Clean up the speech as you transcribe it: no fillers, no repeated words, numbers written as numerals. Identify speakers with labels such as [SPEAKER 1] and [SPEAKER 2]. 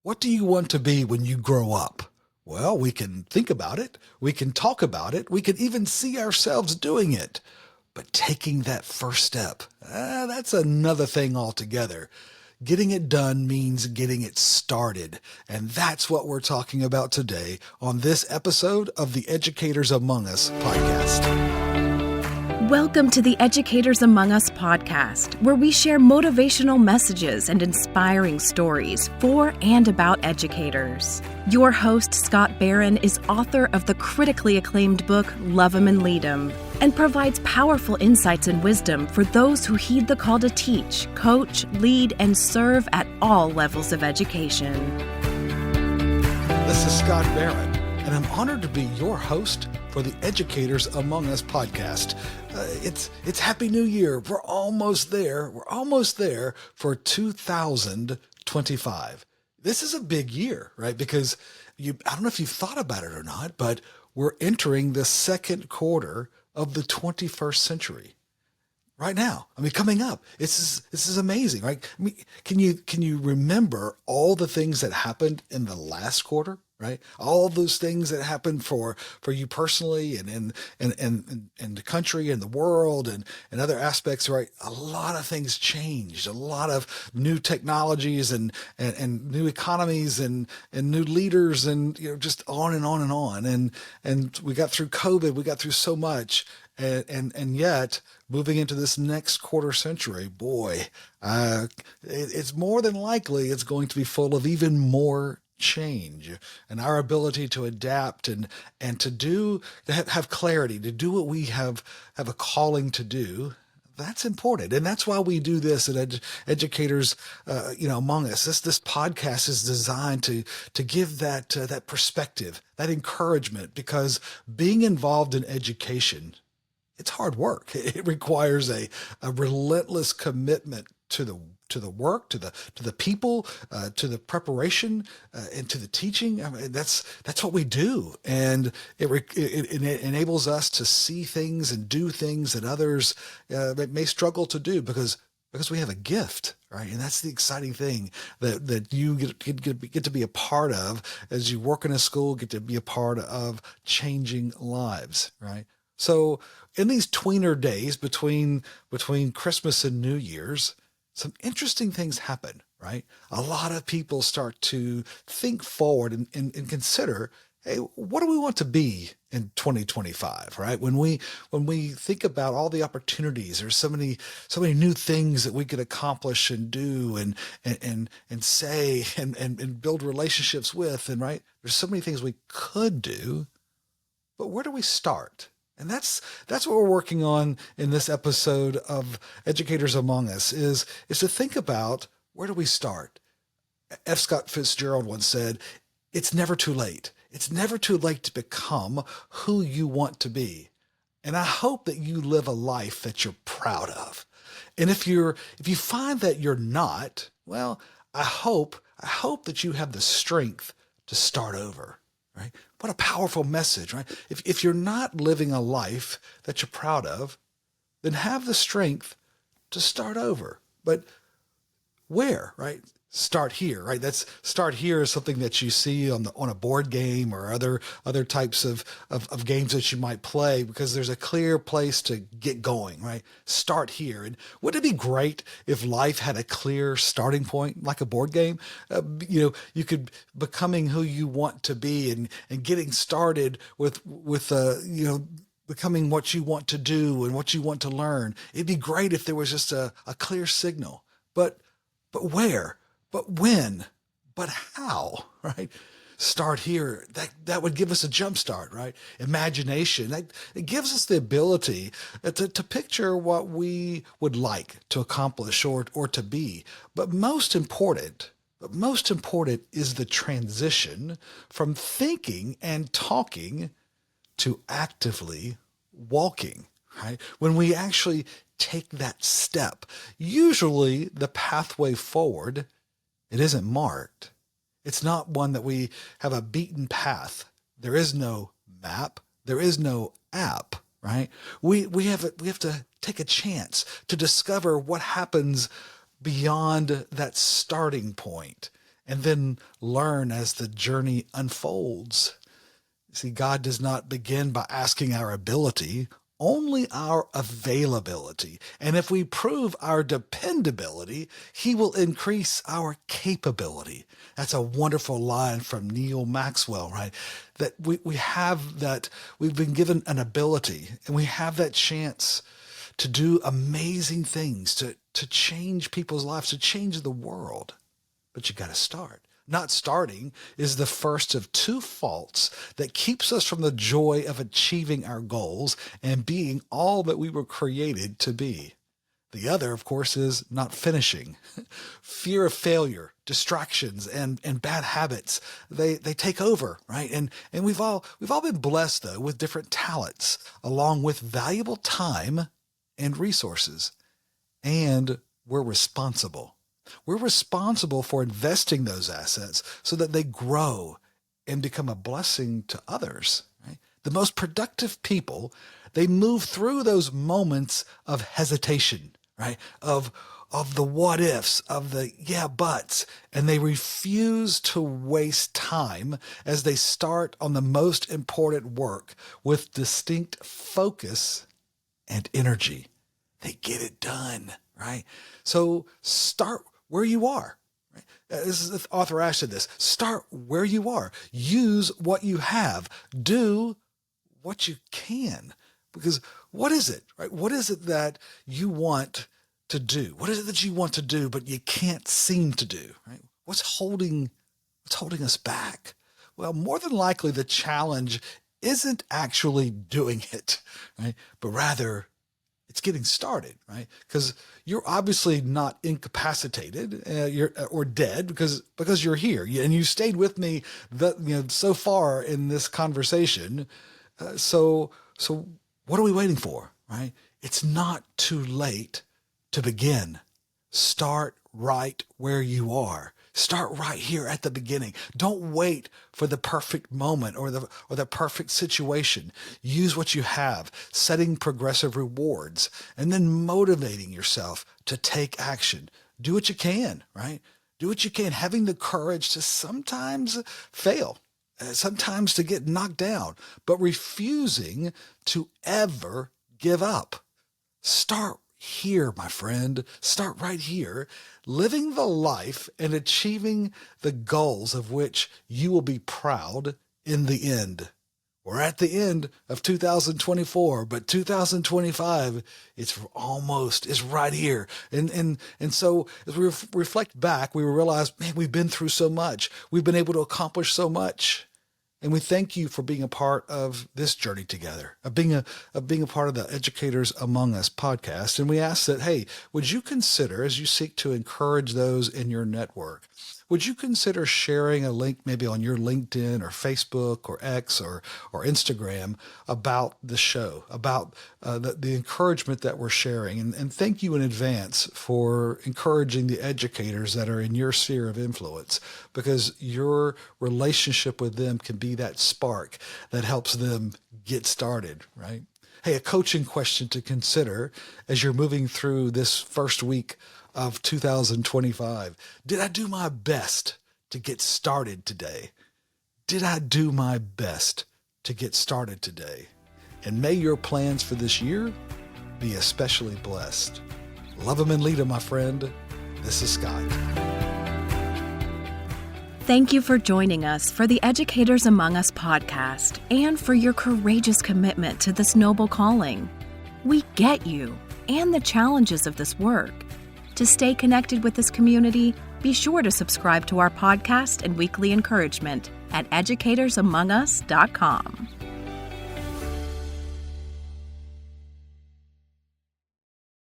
[SPEAKER 1] What do you want to be when you grow up? Well, we can think about it. We can talk about it. We can even see ourselves doing it. But taking that first step, that's another thing altogether. Getting it done means getting it started. And that's what we're talking about today on this episode of the Educators Among Us podcast.
[SPEAKER 2] Welcome to the Educators Among Us podcast, where we share motivational messages and inspiring stories for and about educators. Your host, Scott Barron, is author of the critically acclaimed book, Love 'Em and Lead 'Em, and provides powerful insights and wisdom for those who heed the call to teach, coach, lead, and serve at all levels of education.
[SPEAKER 1] This is Scott Barron, and I'm honored to be your host for the Educators Among Us podcast. It's Happy New Year. We're almost there. We're almost there for 2025. This is a big year, right? Because I don't know if you've thought about it or not, but we're entering the second quarter of the 21st century right now. I mean, coming up. This is amazing, right? I mean, can you remember all the things that happened in the last quarter? Right, all those things that happened for you personally, and the country and the world and other aspects. Right, a lot of things changed. A lot of new technologies and new economies and new leaders, and just on and on and on. And we got through COVID. We got through so much. And yet, moving into this next quarter century, boy, it's more than likely it's going to be full of even more change, and our ability to adapt and to have clarity, to do what we have a calling to do. That's important, and that's why we do this at Educators, Among Us. This podcast is designed to give that perspective, that encouragement, because being involved in education, it's hard work. It requires a relentless commitment to the work, to the people, to the preparation, and to the teaching. I mean, that's what we do, and it enables us to see things and do things that others may struggle to do because we have a gift, right? And that's the exciting thing that you get to be a part of as you work in a school, get to be a part of changing lives, right? So in these tweener days between Christmas and New Year's, some interesting things happen, right? A lot of people start to think forward and consider, hey, what do we want to be in 2025, right? When we think about all the opportunities, there's so many new things that we could accomplish and do and say and build relationships with, and right? There's so many things we could do, but where do we start? And that's what we're working on in this episode of Educators Among Us is to think about, where do we start? F. Scott Fitzgerald once said, it's never too late. It's never too late to become who you want to be. And I hope that you live a life that you're proud of. And if you find that you're not, well, I hope that you have the strength to start over. Right? What a powerful message, right? If you're not living a life that you're proud of, then have the strength to start over. But where, right? Start here, right? That's start here is something that you see on a board game or other types of games that you might play, because there's a clear place to get going, right? Start here. And wouldn't it be great if life had a clear starting point, like a board game? You could becoming who you want to be and getting started with becoming what you want to do and what you want to learn. It'd be great if there was just a clear signal. But where? But when? But how? Right? Start here. That would give us a jump start, right? Imagination. It gives us the ability to picture what we would like to accomplish or to be. But most important is the transition from thinking and talking to actively walking, right? When we actually take that step, usually the pathway forward, it isn't marked. It's not one that we have a beaten path. There is no map. There is no app, right? We have to take a chance to discover what happens beyond that starting point. and then learn as the journey unfolds. See, God does not begin by asking our ability, only our availability. And if we prove our dependability, he will increase our capability. That's a wonderful line from Neil Maxwell, right? That we have that, we've been given an ability, and we have that chance to do amazing things, to change people's lives, to change the world. But you got to start. Not starting is the first of two faults that keeps us from the joy of achieving our goals and being all that we were created to be. The other, of course, is not finishing. Fear of failure, distractions, and bad habits, they take over, right? And we've all been blessed, though, with different talents, along with valuable time and resources. And we're responsible. We're responsible for investing those assets so that they grow and become a blessing to others. Right? The most productive people, they move through those moments of hesitation, right? Of the what ifs, of the yeah buts, and they refuse to waste time as they start on the most important work with distinct focus and energy. They get it done, right? So start where you are. Right? This is the author Ash said this. Start where you are. Use what you have. Do what you can. Because what is it, right? What is it that you want to do? What is it that you want to do, but you can't seem to do, right? What's holding us back? Well, more than likely the challenge isn't actually doing it, right? But rather it's getting started, right? Because you're obviously not incapacitated, or dead because you're here, and you stayed with me so far in this conversation. So what are we waiting for, right? It's not too late to begin. Start right where you are. Start right here at the beginning. Don't wait for the perfect moment or the perfect situation. Use what you have, setting progressive rewards, and then motivating yourself to take action. Do what you can, right? Do what you can, having the courage to sometimes fail, sometimes to get knocked down, but refusing to ever give up. Start here, my friend. Start right here, living the life and achieving the goals of which you will be proud in the end. We're at the end of 2024, but 2025, it's right here. And so as we reflect back, we realize, man, we've been through so much. We've been able to accomplish so much. And we thank you for being a part of this journey together, of being a part of the Educators Among Us podcast. And we ask that, hey, would you consider, as you seek to encourage those in your network, would you consider sharing a link maybe on your LinkedIn or Facebook or X or Instagram about the show, about the encouragement that we're sharing? And thank you in advance for encouraging the educators that are in your sphere of influence, because your relationship with them can be that spark that helps them get started, right? Hey, a coaching question to consider as you're moving through this first week of 2025. Did I do my best to get started today? Did I do my best to get started today? And may your plans for this year be especially blessed. Love them and lead them, my friend. This is Scott.
[SPEAKER 2] Thank you for joining us for the Educators Among Us podcast and for your courageous commitment to this noble calling. We get you and the challenges of this work. To stay connected with this community, be sure to subscribe to our podcast and weekly encouragement at educatorsamongus.com.